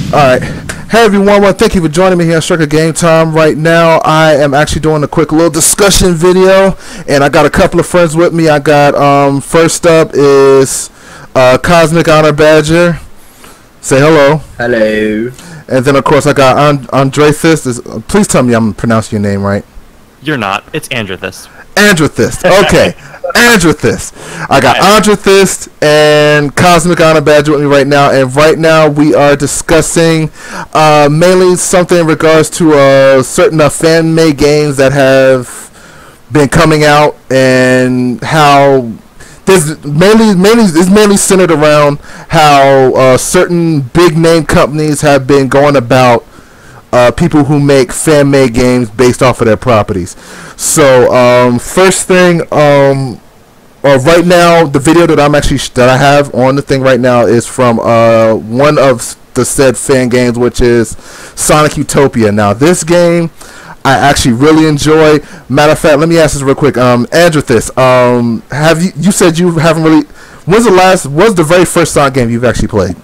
Alright. Hey everyone, well, thank you for joining me here on Striker Game Time. Right now, I am actually doing a quick little discussion video, and I got a couple of friends with me. I got, first up is Cozmic Honor Badger. Say hello. Hello. And then, of course, I got Andrethyst. Please tell me I'm pronouncing your name right. You're not. It's Andrethyst. Andrethyst. Okay. Andrethyst. I got Andrethyst and Cosmic Honor Badger with me right now, and right now we are discussing mainly something in regards to certain fan-made games that have been coming out, and how this mainly centered around how certain big-name companies have been going about people who make fan-made games based off of their properties. So first thing, right now the video that I have on the thing right now is from one of the said fan games, which is Sonic Utopia. Now this game I actually really enjoy. Matter of fact, let me ask this real quick. Andrethyst, have you said you haven't really? What's the very first Sonic game you've actually played?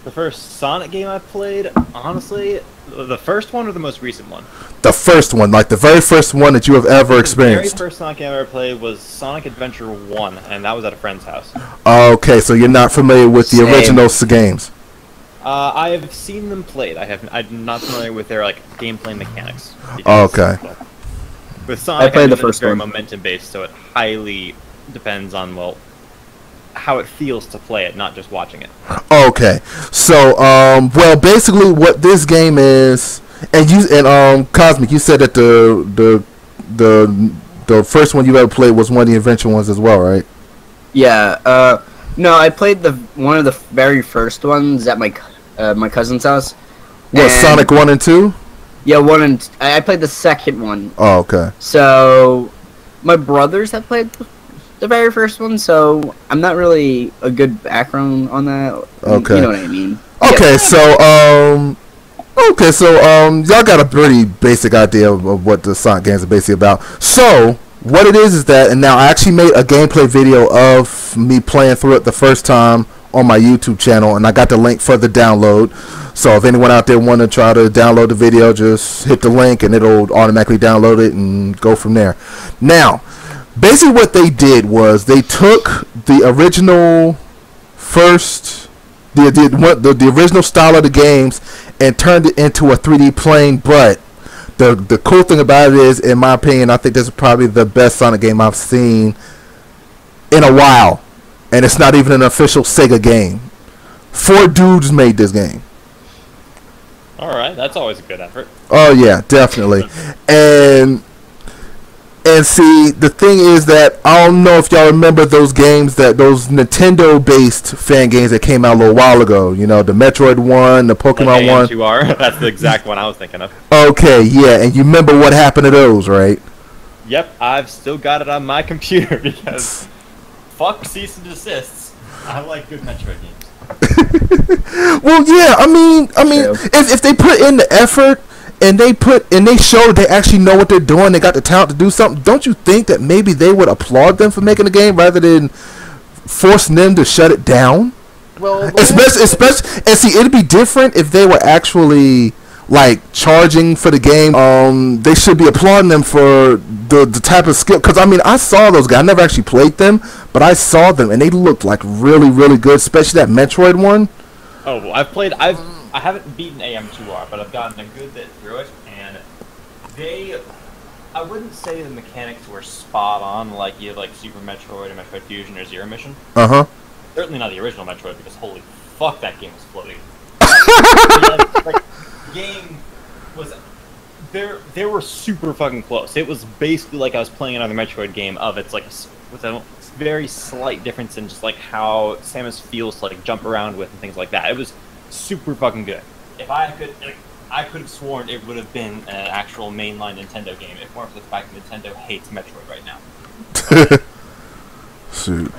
The first Sonic game I played, honestly, the first one or the most recent one? The first one, like the very first one that you have ever experienced. The very first Sonic game I ever played was Sonic Adventure 1, and that was at a friend's house. Okay, so you're not familiar with the original games. I have seen them played. I'm not familiar with their gameplay mechanics. Okay. With Sonic, I played the first very one. momentum based, so it highly depends on how it feels to play it, not just watching it. Okay, so well, basically what this game is, and Cosmic, you said that the first one you ever played was one of the adventure ones as well, right? Yeah. No, I played one of the very first ones at my cousin's house. What, Sonic 1 and 2? Yeah, I played the second one. Oh, okay. So my brothers have played the very first one, so I'm not really a good background on that. Okay. You know what I mean? Okay, yeah. Y'all got a pretty basic idea of what the Sonic games are basically about. So what it is that, and now I actually made a gameplay video of me playing through it the first time on my YouTube channel, and I got the link for the download. So if anyone out there want to try to download the video, just hit the link and it'll automatically download it and go from there. Now, basically what they did was they took the original the original style of the games and turned it into a 3D plane. But the cool thing about it is, in my opinion, I think this is probably the best Sonic game I've seen in a while, and it's not even an official Sega game. 4 dudes made this game. Alright, that's always a good effort. Oh yeah, definitely. And see, the thing is that I don't know if y'all remember those games, those Nintendo-based fan games that came out a little while ago. You know, the Metroid one, the Pokemon one. AM2R, that's the exact one I was thinking of. Okay, yeah, and you remember what happened to those, right? Yep, I've still got it on my computer because fuck cease and desists. I like good Metroid games. Well, yeah, I mean, if they put in the effort and they show they actually know what they're doing, they got the talent to do something, don't you think that maybe they would applaud them for making the game rather than forcing them to shut it down? Well, especially, and see, it'd be different if they were actually charging for the game. They should be applauding them for the type of skill, because I mean, I saw those guys. I never actually played them, but I saw them and they looked like really, really good, especially that Metroid one. Oh, well, I haven't beaten AM2R, but I've gotten a good bit through it, and I wouldn't say the mechanics were spot on like you have Super Metroid or Metroid Fusion or Zero Mission. Certainly not the original Metroid, because holy fuck, that game was floaty. Game was they were super fucking close. It was basically like I was playing another Metroid game with a very slight difference in just how Samus feels to jump around with and things like that. It was super fucking good. If I could have sworn it would have been an actual mainline Nintendo game if more for the fact that Nintendo hates Metroid right now. Shoot.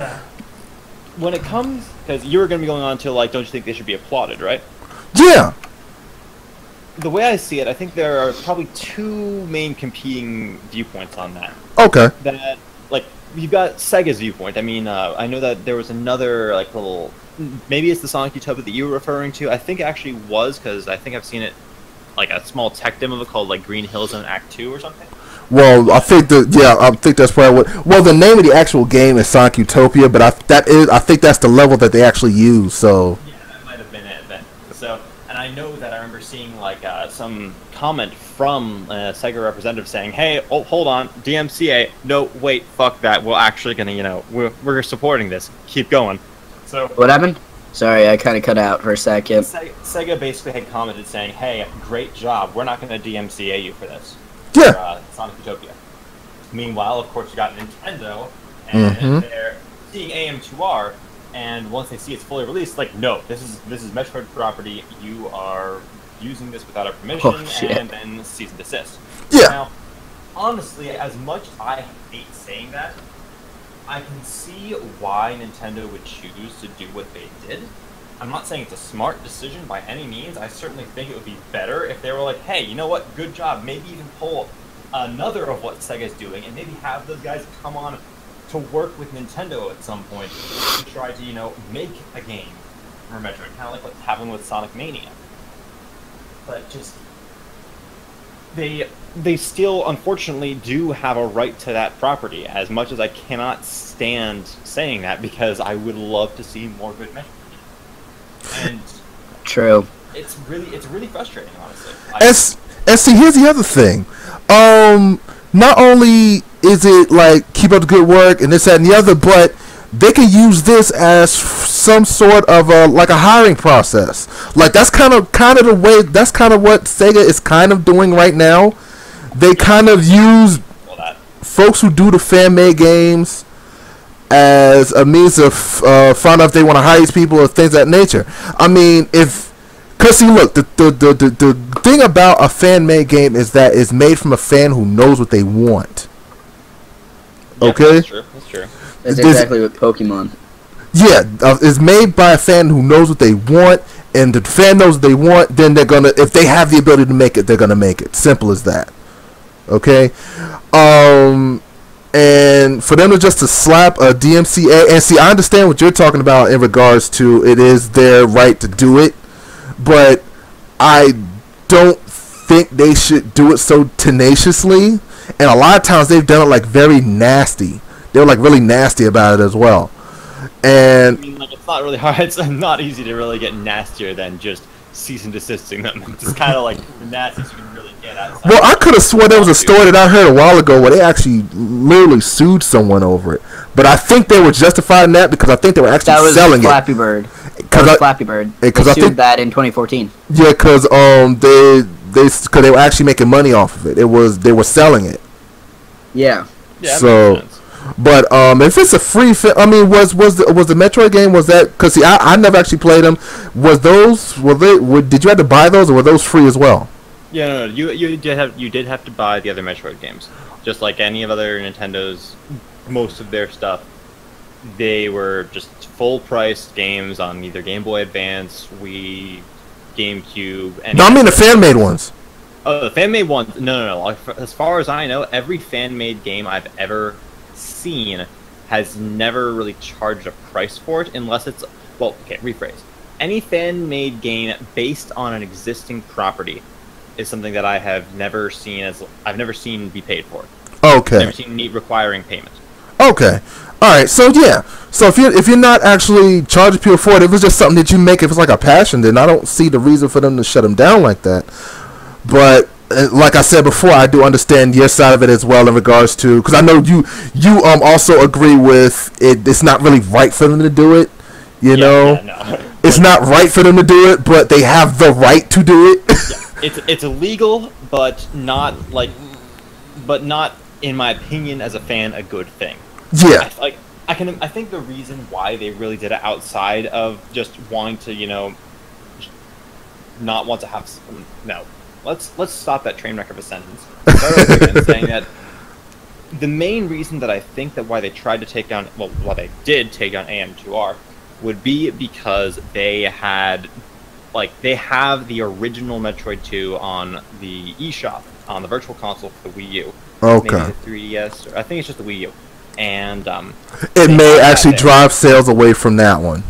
When it comes, because you were going to be going on to don't you think they should be applauded, right? Yeah. The way I see it, I think there are probably 2 main competing viewpoints on that. Okay. That you've got Sega's viewpoint. I mean, I know that there was another like little, maybe it's the Sonic Utopia that you were referring to. I think it actually was, because I think I've seen it like a small tech demo called like Green Hill Zone Act 2 or something. Well, I think that's probably what. Well, the name of the actual game is Sonic Utopia, but I think that's the level that they actually use. So Yeah, that might have been it then. So, and I know that I remember seeing like some comment from a Sega representative saying, "Hey, oh, hold on, DMCA. No, wait, fuck that. We're actually gonna, we're supporting this. Keep going." So What happened? Sorry, I kind of cut out for a second. Sega basically had commented saying, "Hey, great job. We're not gonna DMCA you for this." yeah, For, Sonic Utopia. Meanwhile, of course, you got Nintendo, and they're seeing AM2R, and once they see it's fully released, like, no, this is Metroid property. You are using this without our permission, and then cease and desist. Yeah. Now, honestly, as much as I hate saying that, I can see why Nintendo would choose to do what they did. I'm not saying it's a smart decision by any means. I certainly think it would be better if they were like, hey, you know what, good job. Maybe even pull another of what Sega's doing and maybe have those guys come on to work with Nintendo at some point to try to, make a game for Metroid, kind of like what's happening with Sonic Mania. But just, they still, unfortunately, do have a right to that property, as much as I cannot stand saying that, because I would love to see more good Metroid. And True. it's really frustrating, honestly. and see, here's the other thing. Not only is it like keep up the good work and this, that, and the other, but they can use this as some sort of a hiring process. Like that's kind of the way. That's kind of what Sega is kind of doing right now. They kind of use folks who do the fan-made games as a means of find out if they want to hire these people or things of that nature. I mean, because see, look, the thing about a fan-made game is that it's made from a fan who knows what they want. Okay, that's true. That's true. That's exactly what Pokemon. Yeah, it's made by a fan who knows what they want, and the fan knows what they want. Then they're gonna, if they have the ability to make it, they're gonna make it. Simple as that. Okay. And for them to slap a DMCA, and see, I understand what you're talking about in regards to it is their right to do it, but I don't think they should do it so tenaciously. And a lot of times they've done it like very nasty. They're like really nasty about it as well. And I mean, like, it's not really hard. It's not easy to really get nastier than just cease and desisting them. It's kind of like the nastiest you can really get outside. well, I could have sworn there was a story that I heard a while ago where they actually literally sued someone over it. But I think they were justified in that because I think they were actually selling Flappy Bird. Flappy Bird. Because I I sued think that in 2014. Yeah, because they were actually making money off of it. They were selling it. Yeah. Yeah, that So, makes sense. but if it's a free, I mean, was the Metroid game, was that? Because see, I never actually played them. Did you have to buy those, or were those free as well? Yeah, no, you did have to buy the other Metroid games, just like any of other Nintendo's. Most of their stuff, they were just full price games on either Game Boy Advance, Wii, GameCube. No, I mean the fan made ones. Oh, the fan-made ones? No. As far as I know, every fan-made game I've ever seen has never really charged a price for it, unless it's... Well, okay, rephrase. Any fan-made game based on an existing property is something that I have never seen I've never seen be paid for. Okay. I've never seen me requiring payment. Okay. All right. So yeah. So if you're not actually charging people for it, if it's just something that you make, if it's like a passion, then I don't see the reason for them to shut them down like that. But like I said before, I do understand your side of it as well in regards to, because I know you also agree with it. It's not really right for them to do it. You know, no. It's not right for them to do it, but they have the right to do it. It's illegal, but not in my opinion as a fan a good thing. Yeah. I think the reason why they really did it outside of just wanting to not want to have no. Let's stop that train wreck of a sentence. Start over again, saying that the main reason that I think that why they tried to take down, well, why they did take down AM2R, would be because they have the original Metroid 2 on the eShop, on the Virtual Console for the Wii U. Okay. Maybe the 3DS, or I think it's just the Wii U. and it may actually drive sales away from that one.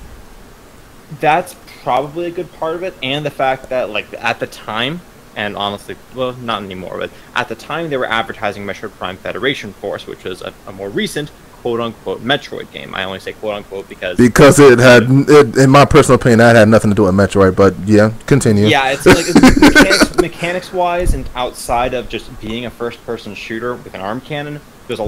That's probably a good part of it, and the fact that, like, at the time, and honestly, well, not anymore, but at the time they were advertising Metroid Prime Federation Force, which was a more recent quote-unquote Metroid game. I only say quote-unquote because it had, in my personal opinion, that had nothing to do with Metroid, but yeah, continue. Yeah, it's like mechanics-wise, and outside of just being a first-person shooter with an arm cannon,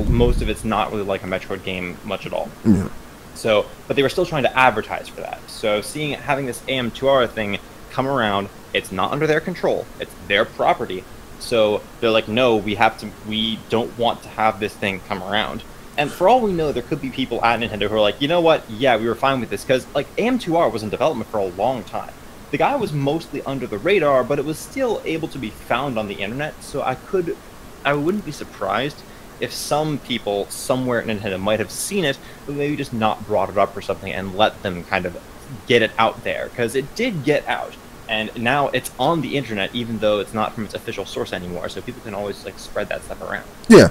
most of it's not really like a Metroid game much at all. Yeah. So, but they were still trying to advertise for that. So having this AM2R thing come around, it's not under their control. It's their property. So they're like, no, we don't want to have this thing come around. And for all we know, there could be people at Nintendo who are like, you know what? Yeah, we were fine with this because like AM2R was in development for a long time. The guy was mostly under the radar, but it was still able to be found on the internet. So I wouldn't be surprised if some people somewhere at Nintendo might have seen it, but maybe just not brought it up or something and let them kind of get it out there. Because it did get out, and now it's on the internet, even though it's not from its official source anymore, so people can always like spread that stuff around. Yeah.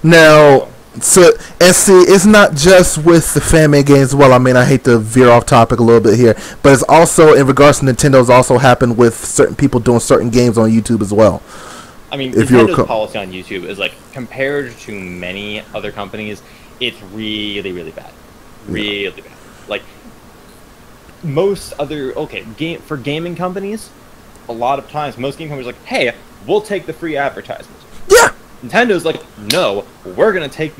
Now, and see, it's not just with the fan-made games as well. I mean, I hate to veer off topic a little bit here, but it's also, in regards to Nintendo's also happened with certain people doing certain games on YouTube as well. I mean, Nintendo's policy on YouTube is, like, compared to many other companies, it's really, really bad. Really bad. Like, most other, for gaming companies, a lot of times, most game companies are like, hey, we'll take the free advertisements. Yeah! Nintendo like, no, we're gonna take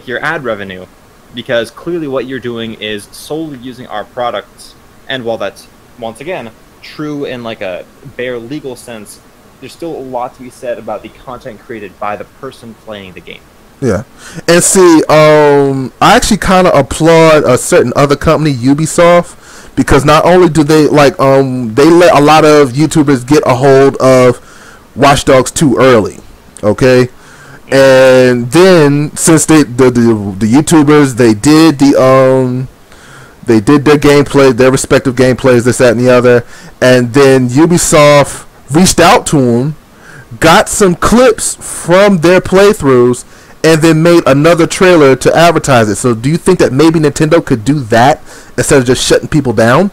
your ad revenue, because clearly what you're doing is solely using our products, and while that's, once again, true in, like, a bare legal sense, there's still a lot to be said about the content created by the person playing the game. Yeah, and see, I actually kind of applaud a certain other company, Ubisoft, because not only do they they let a lot of YouTubers get a hold of Watch Dogs 2 early, okay, and then since the YouTubers they did their gameplay, their respective gameplays, this, that, and the other, and then Ubisoft reached out to them, got some clips from their playthroughs, and then made another trailer to advertise it. So do you think that maybe Nintendo could do that instead of just shutting people down?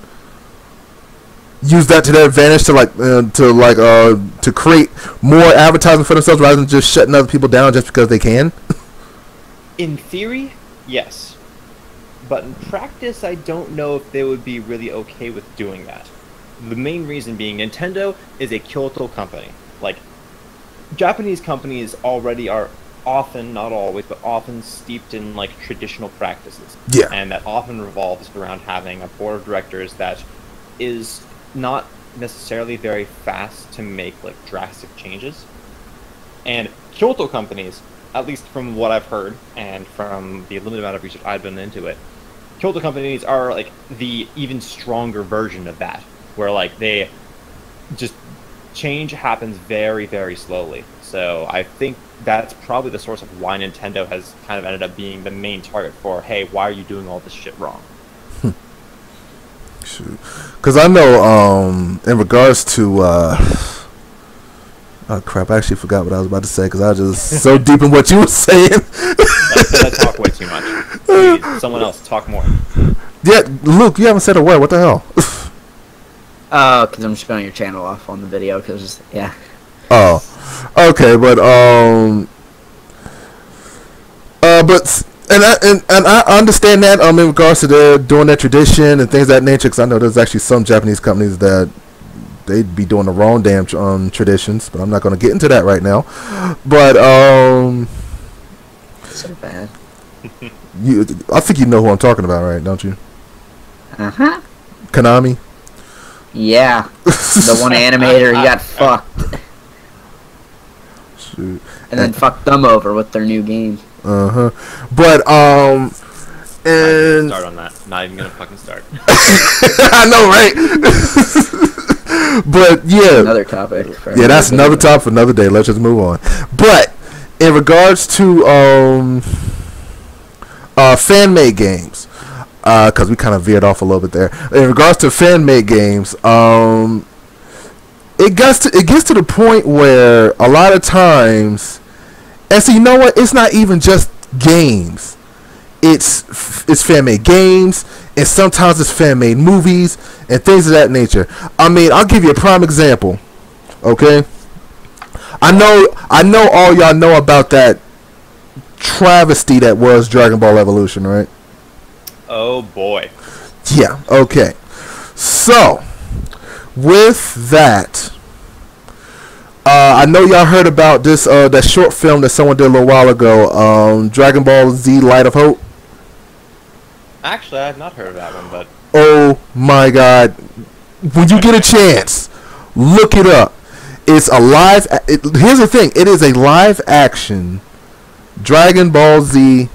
Use that to their advantage to create more advertising for themselves rather than just shutting other people down just because they can? In theory, yes. But in practice, I don't know if they would be really okay with doing that. The main reason being Nintendo is a Kyoto company. Like, Japanese companies already are often, not always, but often steeped in, like, traditional practices. Yeah. And that often revolves around having a board of directors that is not necessarily very fast to make, like, drastic changes. And Kyoto companies, at least from what I've heard, and from the limited amount of research I've done into it, Kyoto companies are, like, the even stronger version of that. Where, like, they just change happens very, very slowly. So I think that's probably the source of why Nintendo has kind of ended up being the main target for, hey, why are you doing all this shit wrong? Because I know, in regards to, oh crap, I actually forgot what I was about to say because I was just so deep in what you were saying. I talk way too much. Please, someone else, talk more. Yeah, Luke, you haven't said a word. What the hell? Because I'm showing your channel off on the video, because, yeah. Oh, okay, but I understand that, in regards to their doing their tradition and things of that nature, because I know there's actually some Japanese companies that they'd be doing the wrong damn traditions, but I'm not going to get into that right now. But, So bad. I think you know who I'm talking about, right, don't you? Uh-huh. Konami? Yeah, the one animator, he got fucked. Shoot. And then fucked them over with their new game. Uh-huh. But, and... Start on that. Not even gonna fucking start. I know, right? But, yeah. Another topic. Yeah, that's another topic for another day. Let's just move on. But, in regards to, fan-made games, because we kind of veered off a little bit there. In regards to fan-made games, it gets to the point where a lot of times, and so you know what? It's not even just games. It's fan made games, and sometimes it's fan made movies and things of that nature. I mean, I'll give you a prime example. Okay, I know all y'all know about that travesty that was Dragon Ball Evolution, right? Oh boy. Yeah. Okay. So with that, I know y'all heard about this that short film that someone did a little while ago, Dragon Ball Z: Light of Hope. Actually, I have not heard of that one, but Oh my God! When you get a chance, look it up. It's a live. Here's the thing: it is a live action Dragon Ball Z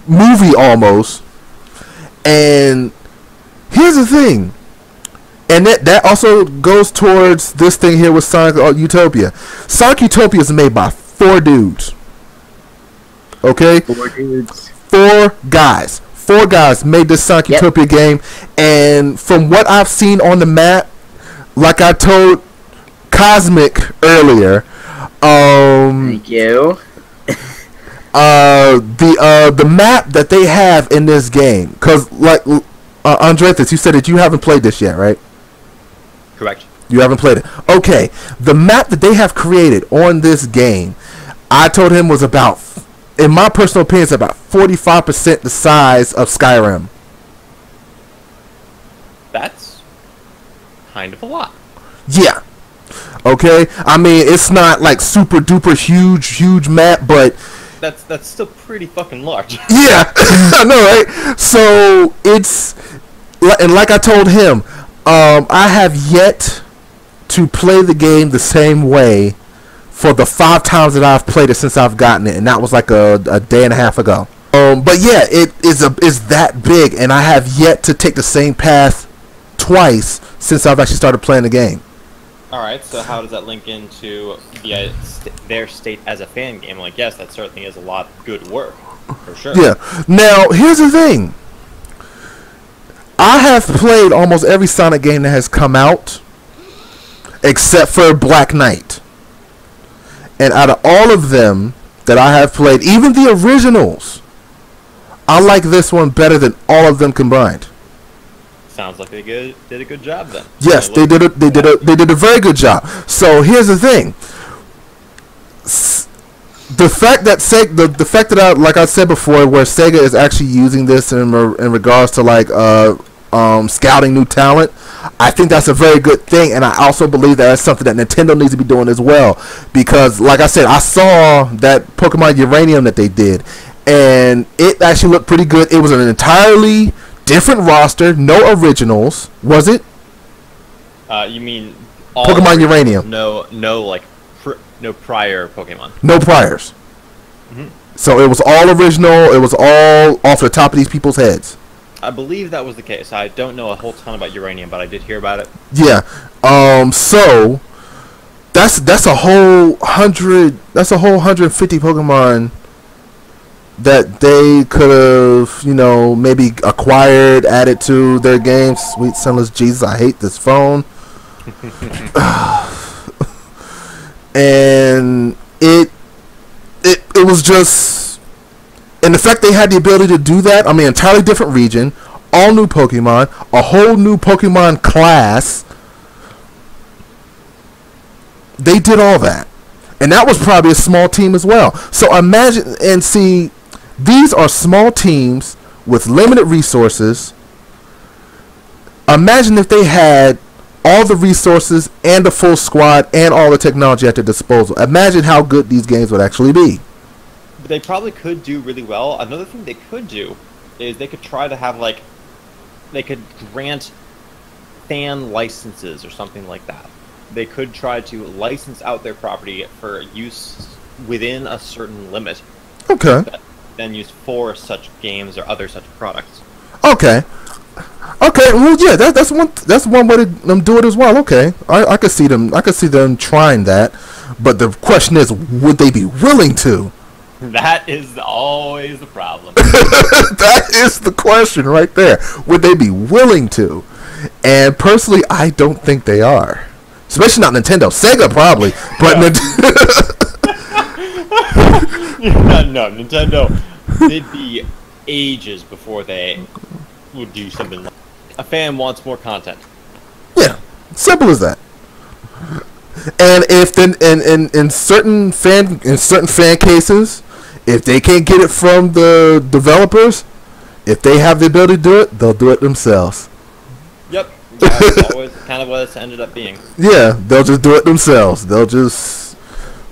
movie almost. And here's the thing, and that also goes towards this thing here with Sonic Utopia. Sonic Utopia is made by 4 dudes. Okay? 4 dudes. 4 guys. 4 guys made this Sonic Utopia game, and from what I've seen on the map, like I told Cozmic earlier, Thank you. The map that they have in this game, because like Andrethyst, you said that you haven't played this yet, right? correct. You haven't played it. Okay, the map that they have created on this game, I told him was about, in my personal opinion, it's about 45% the size of Skyrim. That's kind of a lot. Yeah. Okay. I mean, it's not like super duper huge map, but That's still pretty fucking large. yeah, I know, right? So it's, and like I told him, I have yet to play the game the same way for the 5 times that I've played it since I've gotten it, and that was like a day and a half ago. But yeah, it is that big, and I have yet to take the same path twice since I've actually started playing the game. Alright, so how does that link into their state as a fan game? Like, yes, that certainly is a lot of good work, for sure. Yeah. Now, here's the thing. I have played almost every Sonic game that has come out, except for Black Knight. And out of all of them that I have played, even the originals, I like this one better than all of them combined. Sounds like they did a good job then. Yes, they did a very good job. So here's the thing. The fact that I, like I said before, where Sega is actually using this in regards to like scouting new talent, I think that's a very good thing, and I also believe that that's something that Nintendo needs to be doing as well. Because, like I said, I saw that Pokemon Uranium that they did, and it actually looked pretty good. It was an entirely different roster, no originals, was it? You mean all Pokemon Uranium? No, no prior Pokemon. No priors. Mm-hmm. So it was all original. It was all off the top of these people's heads. I believe that was the case. I don't know a whole ton about Uranium, but I did hear about it. Yeah. So that's a whole 100. That's a whole 150 Pokemon that they could have, maybe acquired, added to their game. Sweet sinless Jesus, I hate this phone. And it was just, and the fact they had the ability to do that. I mean, entirely different region, all new Pokemon, a whole new Pokemon class. They did all that, and that was probably a small team as well. So imagine, and see, these are small teams with limited resources. Imagine if they had all the resources and the full squad and all the technology at their disposal. Imagine how good these games would actually be. They probably could do really well. Another thing they could do is they could try to have, like, they could grant fan licenses or something like that. They could try to license out their property for use within a certain limit. Okay. Then used for such games or other such products. Okay. Well, yeah, that's one way to do it as well. Okay, I could see them trying that, but the question is, would they be willing to? That is always the problem. That is the question right there. Would they be willing to? And personally, I don't think they are. Especially not Nintendo. Sega probably, but No, Nintendo, they'd be ages before they would do something like that. A fan wants more content. Yeah, simple as that. And if then in certain fan cases, if they can't get it from the developers, if they have the ability to do it, they'll do it themselves. Yep, that's always kind of what it's ended up being. Yeah, they'll just do it themselves. They'll just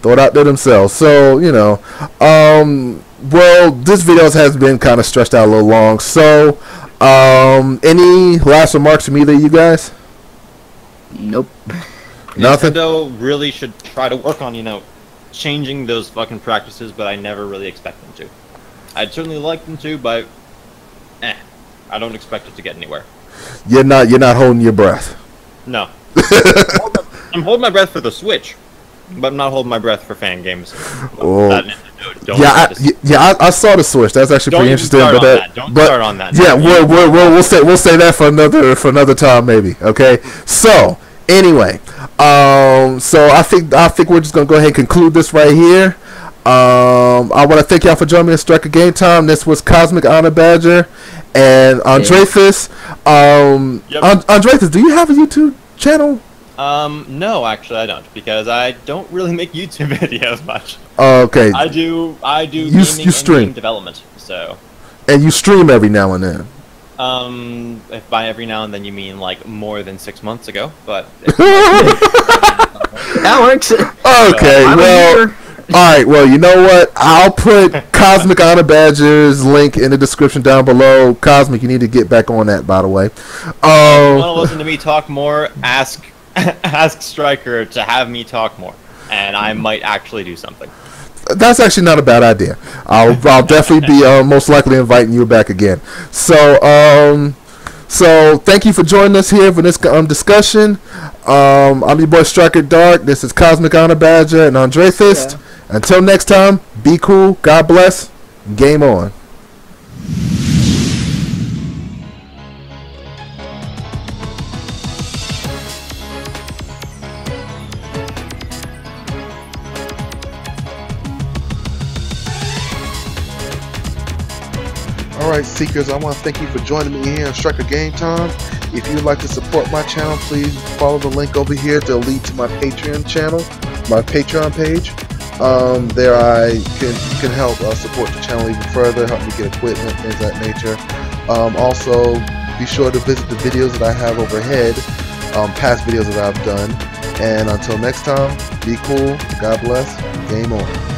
throw it out there themselves. So, you know, well, this video has been kind of stretched out a little long. So, any last remarks from either of you guys? Nope. Nothing? Nintendo really should try to work on, you know, changing those fucking practices, but I never really expect them to. I'd certainly like them to, but I don't expect it to get anywhere. You're not holding your breath. No. I'm holding my breath for the Switch, but I'm not holding my breath for fan games. Oh. Don't I saw the Switch. That's actually pretty interesting. Don't start on that. Yeah, we'll say that for another time maybe. Okay. So anyway, so I think we're just gonna go ahead and conclude this right here. I want to thank y'all for joining me in Striker Game Time. This was Cosmic Honor Badger and Andrethyst. Andrethyst, do you have a YouTube channel? No, actually I don't, because I don't really make YouTube videos much. Okay. I do You gaming stream. and game development, so. And you stream every now and then. If by every now and then you mean like more than 6 months ago, but That works. Okay, well, alright, well, you know what? I'll put Cosmic Honor Badger's link in the description down below. Cosmic, you need to get back on that, by the way. If you want to listen to me talk more, ask Striker to have me talk more, and I might actually do something. That's actually not a bad idea. I'll definitely be most likely inviting you back again. So thank you for joining us here for this discussion. I'm your boy Striker Dark. This is Cosmic Honor Badger and Andrethyst. Yeah. Until next time, be cool. God bless. Game on. Alright, Seekers, I want to thank you for joining me here on Striker Game Time. If you'd like to support my channel, please follow the link over here to lead to my Patreon channel, my Patreon page. There you can help support the channel even further, help me get equipment, things of that nature. Also, be sure to visit the videos that I have overhead, past videos that I've done. And until next time, be cool, God bless, game on.